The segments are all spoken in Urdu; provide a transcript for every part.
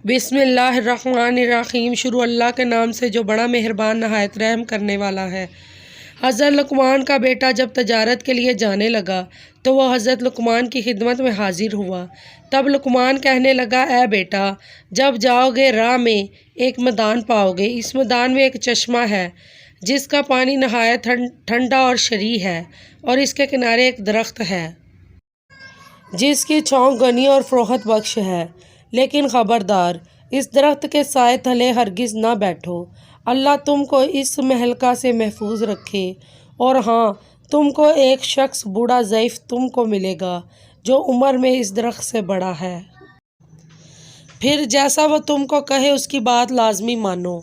بسم اللہ الرحمن الرحیم۔ شروع اللہ کے نام سے جو بڑا مہربان نہایت رحم کرنے والا ہے۔ حضرت لقمان کا بیٹا جب تجارت کے لیے جانے لگا تو وہ حضرت لقمان کی خدمت میں حاضر ہوا۔ تب لقمان کہنے لگا، اے بیٹا، جب جاؤ گے راہ میں ایک میدان پاؤ گے۔ اس میدان میں ایک چشمہ ہے جس کا پانی نہایت ٹھنڈا اور شرح ہے، اور اس کے کنارے ایک درخت ہے جس کی چھاؤں غنی اور فروخت بخش ہے۔ لیکن خبردار، اس درخت کے سائے تلے ہرگز نہ بیٹھو۔ اللہ تم کو اس مہلکہ سے محفوظ رکھے۔ اور ہاں، تم کو ایک شخص بوڑھا ضعیف تم کو ملے گا جو عمر میں اس درخت سے بڑا ہے۔ پھر جیسا وہ تم کو کہے اس کی بات لازمی مانو۔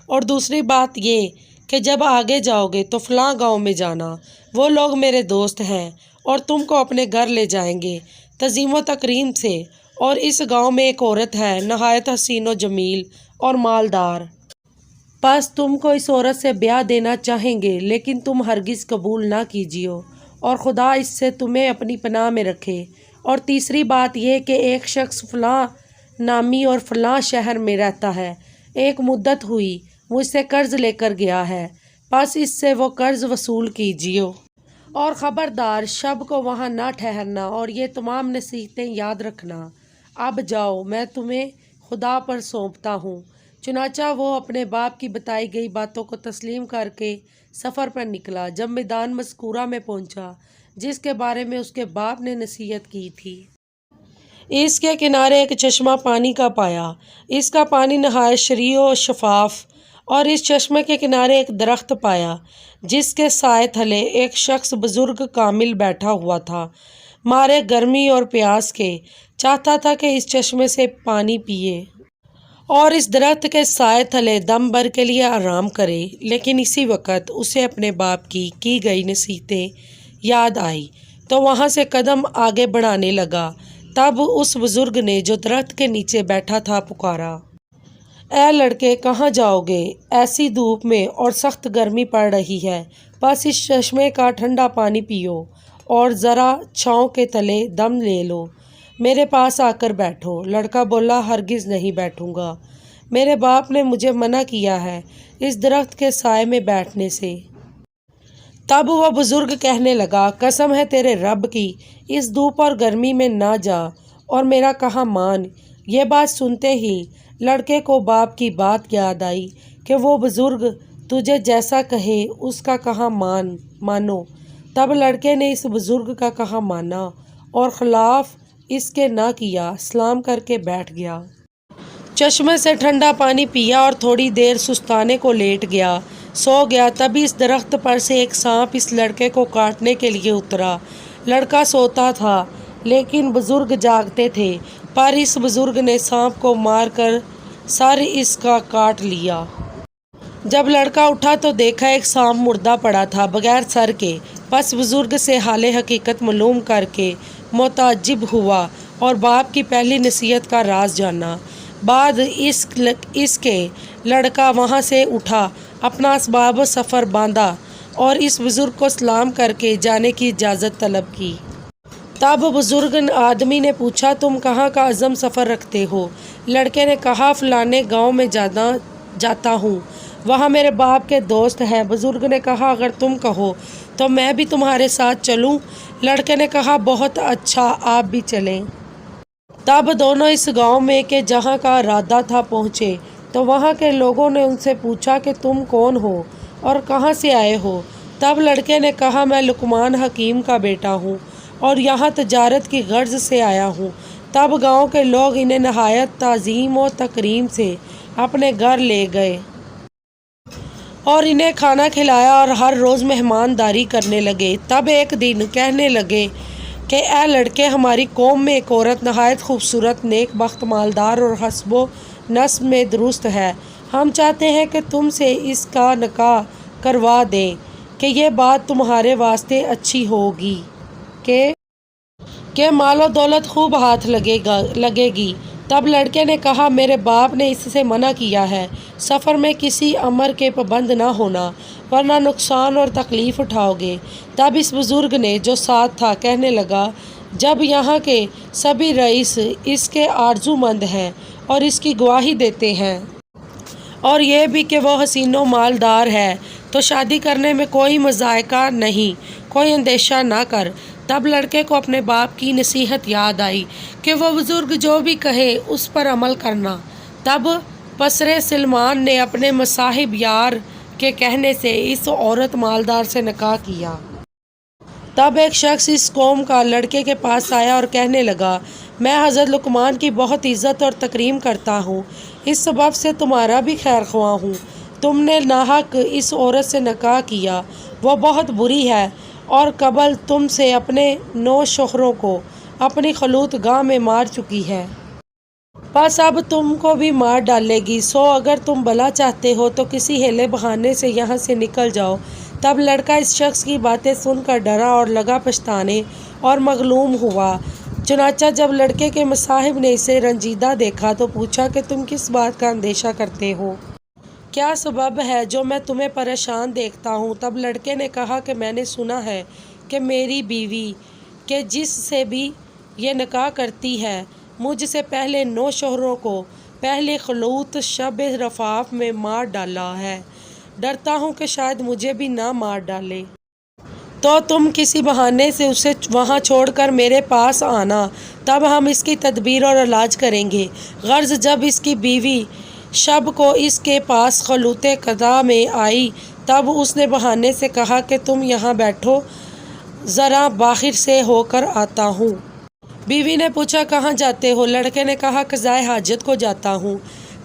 اور دوسری بات یہ کہ جب آگے جاؤ گے تو فلاں گاؤں میں جانا، وہ لوگ میرے دوست ہیں اور تم کو اپنے گھر لے جائیں گے تعظیم و تکریم سے۔ اور اس گاؤں میں ایک عورت ہے نہایت حسین و جمیل اور مالدار۔ پس تم کو اس عورت سے بیاہ دینا چاہیں گے، لیکن تم ہرگز قبول نہ کیجیو، اور خدا اس سے تمہیں اپنی پناہ میں رکھے۔ اور تیسری بات یہ کہ ایک شخص فلاں نامی اور فلاں شہر میں رہتا ہے، ایک مدت ہوئی مجھ سے قرض لے کر گیا ہے، پس اس سے وہ قرض وصول کیجیو۔ اور خبردار، شب کو وہاں نہ ٹھہرنا، اور یہ تمام نصیحتیں یاد رکھنا۔ اب جاؤ، میں تمہیں خدا پر سونپتا ہوں۔ چنانچہ وہ اپنے باپ کی بتائی گئی باتوں کو تسلیم کر کے سفر پر نکلا۔ جب میدان مذکورہ میں پہنچا جس کے بارے میں اس کے باپ نے نصیحت کی تھی، اس کے کنارے ایک چشمہ پانی کا پایا۔ اس کا پانی نہایت شرح و شفاف، اور اس چشمے کے کنارے ایک درخت پایا جس کے سائے تلے ایک شخص بزرگ کامل بیٹھا ہوا تھا۔ مارے گرمی اور پیاس کے چاہتا تھا کہ اس چشمے سے پانی پیے اور اس درخت کے سائے تلے دم بھر کے لیے آرام کرے۔ لیکن اسی وقت اسے اپنے باپ کی گئی نصیحتیں یاد آئی تو وہاں سے قدم آگے بڑھانے لگا۔ تب اس بزرگ نے جو درخت کے نیچے بیٹھا تھا پکارا، اے لڑکے، کہاں جاؤ گے؟ ایسی دھوپ میں اور سخت گرمی پڑ رہی ہے، بس اس چشمے کا ٹھنڈا پانی پیو اور ذرا چھاؤں کے تلے دم لے لو، میرے پاس آ کر بیٹھو۔ لڑکا بولا، ہرگز نہیں بیٹھوں گا، میرے باپ نے مجھے منع کیا ہے اس درخت کے سائے میں بیٹھنے سے۔ تب وہ بزرگ کہنے لگا، قسم ہے تیرے رب کی، اس دھوپ اور گرمی میں نہ جا اور میرا کہا مان۔ یہ بات سنتے ہی لڑکے کو باپ کی بات یاد آئی کہ وہ بزرگ تجھے جیسا کہے اس کا کہا مانو۔ تب لڑکے نے اس بزرگ کا کہا مانا اور خلاف اس کے نہ کیا، سلام کر کے بیٹھ گیا۔ چشمے سے ٹھنڈا پانی پیا اور تھوڑی دیر سستانے کو لیٹ گیا، سو گیا۔ تبھی اس درخت پر سے ایک سانپ اس لڑکے کو کاٹنے کے لیے اترا۔ لڑکا سوتا تھا لیکن بزرگ جاگتے تھے، پر اس بزرگ نے سانپ کو مار کر سر اس کا کاٹ لیا۔ جب لڑکا اٹھا تو دیکھا ایک سانپ مردہ پڑا تھا بغیر سر کے۔ پس بزرگ سے حال حقیقت معلوم کر کے متعجب ہوا اور باپ کی پہلی نصیحت کا راز جانا۔ بعد اس کے لڑکا وہاں سے اٹھا، اپنا اسباب و سفر باندھا اور اس بزرگ کو سلام کر کے جانے کی اجازت طلب کی۔ تب بزرگ آدمی نے پوچھا، تم کہاں کا عزم سفر رکھتے ہو؟ لڑکے نے کہا، فلانے گاؤں میں جاتا ہوں، وہاں میرے باپ کے دوست ہیں۔ بزرگ نے کہا، اگر تم کہو تو میں بھی تمہارے ساتھ چلوں؟ لڑکے نے کہا، بہت اچھا، آپ بھی چلیں۔ تب دونوں اس گاؤں میں کہ جہاں کا ارادہ تھا پہنچے تو وہاں کے لوگوں نے ان سے پوچھا کہ تم کون ہو اور کہاں سے آئے ہو؟ تب لڑکے نے کہا، میں لقمان حکیم کا بیٹا ہوں اور یہاں تجارت کی غرض سے آیا ہوں۔ تب گاؤں کے لوگ انہیں نہایت تعظیم و تکریم سے اپنے گھر لے گئے اور انہیں کھانا کھلایا اور ہر روز مہمانداری کرنے لگے۔ تب ایک دن کہنے لگے کہ اے لڑکے، ہماری قوم میں ایک عورت نہایت خوبصورت، نیک بخت، مالدار اور حسب و نسب میں درست ہے۔ ہم چاہتے ہیں کہ تم سے اس کا نکاح کروا دیں کہ یہ بات تمہارے واسطے اچھی ہوگی کہ مال و دولت خوب ہاتھ لگے گی۔ تب لڑکے نے کہا، میرے باپ نے اس سے منع کیا ہے، سفر میں کسی امر کے پابند نہ ہونا، ورنہ نقصان اور تکلیف اٹھاؤ گے۔ تب اس بزرگ نے جو ساتھ تھا کہنے لگا، جب یہاں کے سبھی رئیس اس کے آرزو مند ہیں اور اس کی گواہی دیتے ہیں، اور یہ بھی کہ وہ حسین و مالدار ہے، تو شادی کرنے میں کوئی مضائقہ نہیں، کوئی اندیشہ نہ کر۔ تب لڑکے کو اپنے باپ کی نصیحت یاد آئی کہ وہ بزرگ جو بھی کہے اس پر عمل کرنا۔ تب پسر سلمان نے اپنے مصاحب یار کے کہنے سے اس عورت مالدار سے نکاح کیا۔ تب ایک شخص اس قوم کا لڑکے کے پاس آیا اور کہنے لگا، میں حضرت لقمان کی بہت عزت اور تکریم کرتا ہوں، اس سبب سے تمہارا بھی خیر خواہ ہوں۔ تم نے ناحق اس عورت سے نکاح کیا، وہ بہت بری ہے اور قبل تم سے اپنے 9 شوہروں کو اپنی خلوت گاہ میں مار چکی ہے، بس اب تم کو بھی مار ڈالے گی، سو اگر تم بھلا چاہتے ہو تو کسی ہیلے بہانے سے یہاں سے نکل جاؤ۔ تب لڑکا اس شخص کی باتیں سن کر ڈرا اور لگا پچھتانے اور مغلوب ہوا۔ چنانچہ جب لڑکے کے مصاحب نے اسے رنجیدہ دیکھا تو پوچھا کہ تم کس بات کا اندیشہ کرتے ہو؟ کیا سبب ہے جو میں تمہیں پریشان دیکھتا ہوں؟ تب لڑکے نے کہا کہ میں نے سنا ہے کہ میری بیوی کہ جس سے بھی یہ نکاح کرتی ہے مجھ سے پہلے 9 شوہروں کو پہلی خلوت شب رفاف میں مار ڈالا ہے، ڈرتا ہوں کہ شاید مجھے بھی نہ مار ڈالے، تو تم کسی بہانے سے اسے وہاں چھوڑ کر میرے پاس آنا، تب ہم اس کی تدبیر اور علاج کریں گے۔ غرض جب اس کی بیوی شب کو اس کے پاس خلوت قضا میں آئی تب اس نے بہانے سے کہا کہ تم یہاں بیٹھو، ذرا باہر سے ہو کر آتا ہوں۔ بیوی نے پوچھا کہاں جاتے ہو؟ لڑکے نے کہا قضائے حاجت کو جاتا ہوں،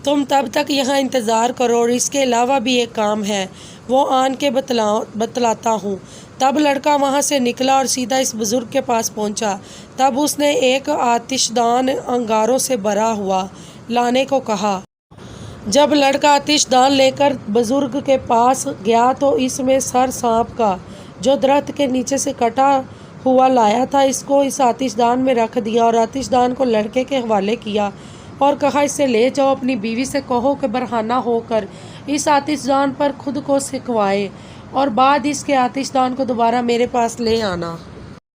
تم تب تک یہاں انتظار کرو، اور اس کے علاوہ بھی ایک کام ہے، وہ آن کے بتلاتا ہوں۔ تب لڑکا وہاں سے نکلا اور سیدھا اس بزرگ کے پاس پہنچا۔ تب اس نے ایک آتش دان انگاروں سے بھرا ہوا لانے کو کہا۔ جب لڑکا آتش دان لے کر بزرگ کے پاس گیا تو اس میں سر سانپ کا جو درخت کے نیچے سے کٹا ہوا لایا تھا اس کو اس آتش دان میں رکھ دیا، اور آتش دان کو لڑکے کے حوالے کیا اور کہا اسے لے جاؤ، اپنی بیوی سے کہو کہ برہنہ ہو کر اس آتش دان پر خود کو سکھوائے، اور بعد اس کے آتش دان کو دوبارہ میرے پاس لے آنا۔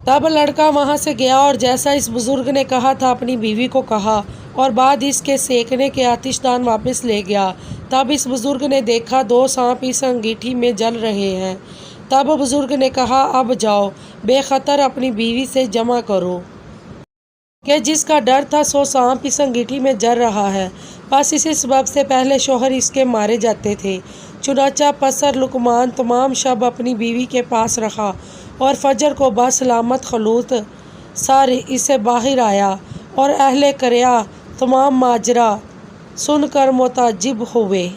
تب لڑکا وہاں سے گیا اور جیسا اس بزرگ نے کہا تھا اپنی بیوی کو کہا، اور بعد اس کے سیکنے کے آتش دان واپس لے گیا۔ تب اس بزرگ نے دیکھا 2 سانپ اس انگیٹھی میں جل رہے ہیں۔ تب بزرگ نے کہا اب جاؤ، بے خطر اپنی بیوی سے جمع کرو کہ جس کا ڈر تھا سو سانپ اس انگیٹھی میں جل رہا ہے، بس اسی سبب سے پہلے شوہر اس کے مارے جاتے تھے۔ چنانچہ پسر لقمان تمام شب اپنی بیوی کے پاس رہا اور فجر کو بسلامت خلوت سر اسے باہر آیا، اور اہل قریہ تمام ماجرا سن کر متعجب ہوئے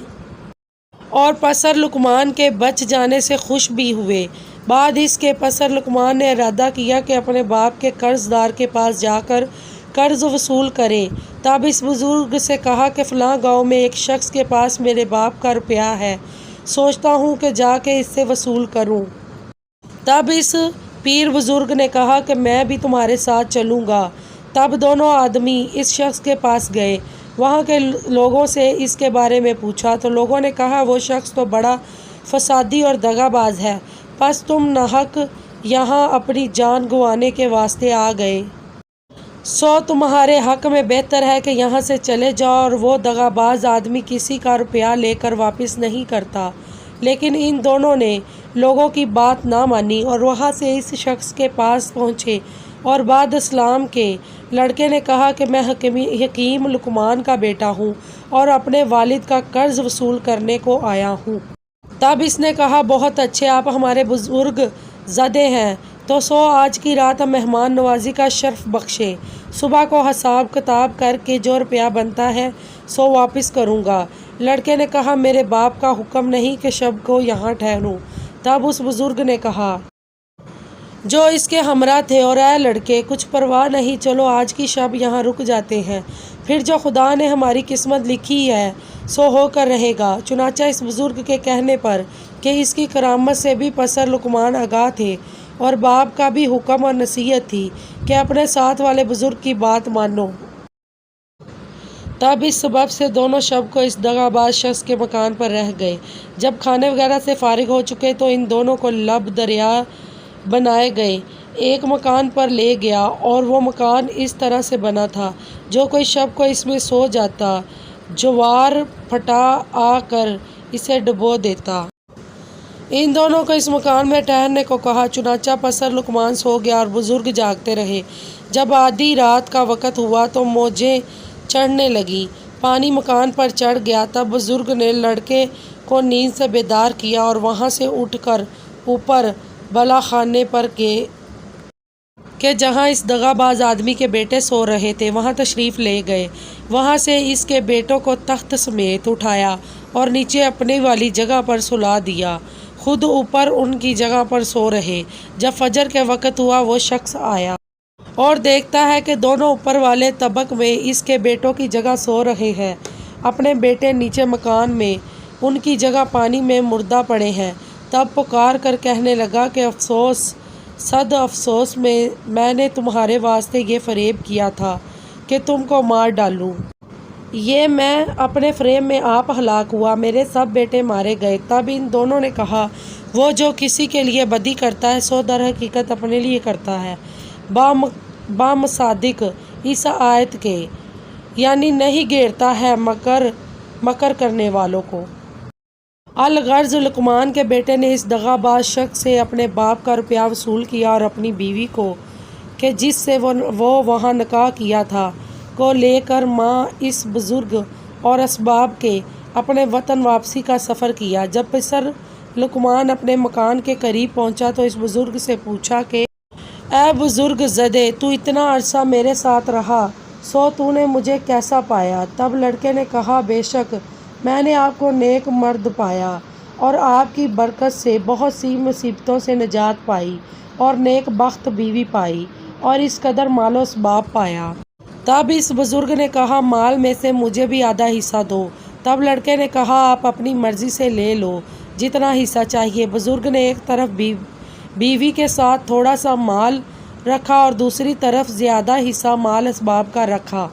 اور پسر لقمان کے بچ جانے سے خوش بھی ہوئے۔ بعد اس کے پسر لقمان نے ارادہ کیا کہ اپنے باپ کے قرض دار کے پاس جا کر قرض وصول کرے۔ تب اس بزرگ سے کہا کہ فلاں گاؤں میں ایک شخص کے پاس میرے باپ کا روپیہ ہے، سوچتا ہوں کہ جا کے اس سے وصول کروں۔ تب اس پیر بزرگ نے کہا کہ میں بھی تمہارے ساتھ چلوں گا۔ تب دونوں آدمی اس شخص کے پاس گئے، وہاں کے لوگوں سے اس کے بارے میں پوچھا تو لوگوں نے کہا وہ شخص تو بڑا فسادی اور دغا باز ہے، پس تم ناحق یہاں اپنی جان گنوانے کے واسطے آ گئے، سو تمہارے حق میں بہتر ہے کہ یہاں سے چلے جاؤ۔ اور وہ دغا باز آدمی کسی کا روپیہ لے کر واپس نہیں کرتا، لیکن ان دونوں نے لوگوں کی بات نہ مانی اور وہاں سے اس شخص کے پاس پہنچے، اور بعد اسلام کے لڑکے نے کہا کہ میں حکیم لقمان کا بیٹا ہوں اور اپنے والد کا قرض وصول کرنے کو آیا ہوں۔ تب اس نے کہا بہت اچھے، آپ ہمارے بزرگ زدے ہیں، تو سو آج کی رات مہمان نوازی کا شرف بخشے، صبح کو حساب کتاب کر کے جو روپیہ بنتا ہے سو واپس کروں گا۔ لڑکے نے کہا میرے باپ کا حکم نہیں کہ شب کو یہاں ٹھہروں۔ تب اس بزرگ نے کہا جو اس کے ہمراہ تھے، اور اے لڑکے کچھ پرواہ نہیں، چلو آج کی شب یہاں رک جاتے ہیں، پھر جو خدا نے ہماری قسمت لکھی ہے سو ہو کر رہے گا۔ چنانچہ اس بزرگ کے کہنے پر کہ اس کی کرامت سے بھی پسر لقمان آگاہ تھے اور باپ کا بھی حکم اور نصیحت تھی کہ اپنے ساتھ والے بزرگ کی بات مانو، تب اس سبب سے دونوں شب کو اس دغا باز شخص کے مکان پر رہ گئے۔ جب کھانے وغیرہ سے فارغ ہو چکے تو ان دونوں کو لب دریا بنائے گئے، ایک مکان پر لے گیا اور وہ مکان اس طرح سے بنا تھا جو کوئی شب کو اس میں سو جاتا جوار پھٹا آ کر اسے ڈبو دیتا۔ ان دونوں کو اس مکان میں ٹھہرنے کو کہا، چنانچہ پسر لقمان سو گیا اور بزرگ جاگتے رہے۔ جب آدھی رات کا وقت ہوا تو موجیں چڑھنے لگیں، پانی مکان پر چڑھ گیا۔ تب بزرگ نے لڑکے کو نیند سے بیدار کیا اور وہاں سے اٹھ کر اوپر بالا خانے پر گئے کہ جہاں اس دغا باز آدمی کے بیٹے سو رہے تھے وہاں تشریف لے گئے۔ وہاں سے اس کے بیٹوں کو تخت سمیت اٹھایا اور نیچے اپنی والی جگہ پر سلا دیا، خود اوپر ان کی جگہ پر سو رہے۔ جب فجر کے وقت ہوا وہ شخص آیا اور دیکھتا ہے کہ دونوں اوپر والے طبق میں اس کے بیٹوں کی جگہ سو رہے ہیں، اپنے بیٹے نیچے مکان میں ان کی جگہ پانی میں مردہ پڑے ہیں۔ تب پکار کر کہنے لگا کہ افسوس، صد افسوس، میں نے تمہارے واسطے یہ فریب کیا تھا کہ تم کو مار ڈالوں، یہ میں اپنے فریب میں آپ ہلاک ہوا، میرے سب بیٹے مارے گئے۔ تب ان دونوں نے کہا، وہ جو کسی کے لیے بدی کرتا ہے سو در حقیقت اپنے لیے کرتا ہے، بامصادق اس آیت کے، یعنی نہیں گھیرتا ہے مکر کرنے والوں کو۔ الغرض لقمان کے بیٹے نے اس دغا باز شخص سے اپنے باپ کا روپیہ وصول کیا اور اپنی بیوی کو کہ جس سے وہ وہاں نکاح کیا تھا کو لے کر ماں اس بزرگ اور اسباب کے اپنے وطن واپسی کا سفر کیا۔ جب پسر لقمان اپنے مکان کے قریب پہنچا تو اس بزرگ سے پوچھا کہ اے بزرگ زدے، تو اتنا عرصہ میرے ساتھ رہا، سو تو نے مجھے کیسا پایا؟ تب لڑکے نے کہا، بے شک میں نے آپ کو نیک مرد پایا اور آپ کی برکت سے بہت سی مصیبتوں سے نجات پائی اور نیک بخت بیوی پائی اور اس قدر مال و اسباب پایا۔ تب اس بزرگ نے کہا، مال میں سے مجھے بھی آدھا حصہ دو۔ تب لڑکے نے کہا، آپ اپنی مرضی سے لے لو جتنا حصہ چاہیے۔ بزرگ نے ایک طرف بیوی کے ساتھ تھوڑا سا مال رکھا اور دوسری طرف زیادہ حصہ مال اسباب کا رکھا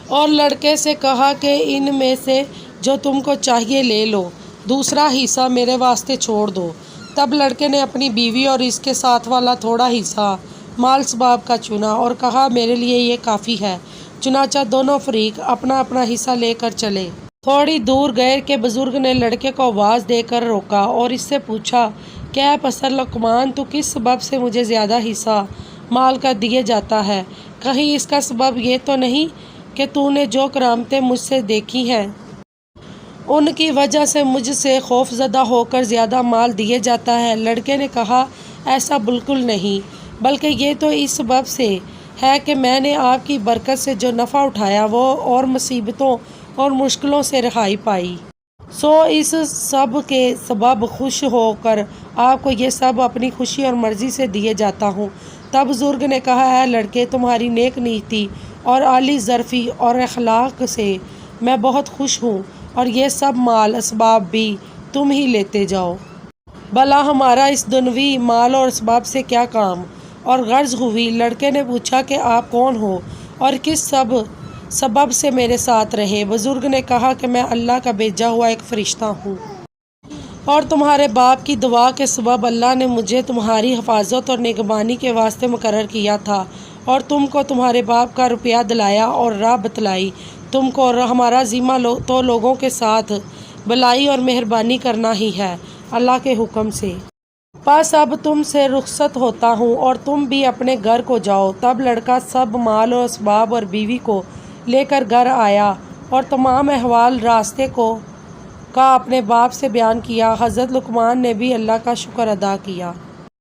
اور لڑکے سے کہا کہ ان میں سے جو تم کو چاہیے لے لو، دوسرا حصہ میرے واسطے چھوڑ دو۔ تب لڑکے نے اپنی بیوی اور اس کے ساتھ والا تھوڑا حصہ مال اسباب کا چنا اور کہا، میرے لیے یہ کافی ہے۔ چنانچہ دونوں فریق اپنا اپنا حصہ لے کر چلے۔ تھوڑی دور گئے کہ بزرگ نے لڑکے کو آواز دے کر روکا اور اس سے پوچھا کہ اے پسر لقمان، تو کس سبب سے مجھے زیادہ حصہ مال کا دیے جاتا ہے؟ کہیں اس کا سبب یہ تو نہیں کہ تو نے جو کرامتیں مجھ سے دیکھی ہیں ان کی وجہ سے مجھ سے خوف زدہ ہو کر زیادہ مال دیے جاتا ہے؟ لڑکے نے کہا، ایسا بالکل نہیں، بلکہ یہ تو اس سبب سے ہے کہ میں نے آپ کی برکت سے جو نفع اٹھایا وہ اور مصیبتوں اور مشکلوں سے رہائی پائی، سو اس سب کے سبب خوش ہو کر آپ کو یہ سب اپنی خوشی اور مرضی سے دیے جاتا ہوں۔ تب بزرگ نے کہا، اے لڑکے، تمہاری نیک نیتی اور اعلی ظرفی اور اخلاق سے میں بہت خوش ہوں اور یہ سب مال اسباب بھی تم ہی لیتے جاؤ، بھلا ہمارا اس دنوی مال اور اسباب سے کیا کام؟ اور غرض ہوئی۔ لڑکے نے پوچھا کہ آپ کون ہو اور کس سبب سے میرے ساتھ رہے؟ بزرگ نے کہا کہ میں اللہ کا بھیجا ہوا ایک فرشتہ ہوں اور تمہارے باپ کی دعا کے سبب اللہ نے مجھے تمہاری حفاظت اور نگہبانی کے واسطے مقرر کیا تھا اور تم کو تمہارے باپ کا روپیہ دلایا اور راہ بتلائی تم کو، اور ہمارا ذمہ تو لوگوں کے ساتھ بھلائی اور مہربانی کرنا ہی ہے اللہ کے حکم سے۔ بس اب تم سے رخصت ہوتا ہوں اور تم بھی اپنے گھر کو جاؤ۔ تب لڑکا سب مال و اسباب اور بیوی کو لے کر گھر آیا اور تمام احوال راستے کا اپنے باپ سے بیان کیا۔ حضرت لقمان نے بھی اللہ کا شکر ادا کیا۔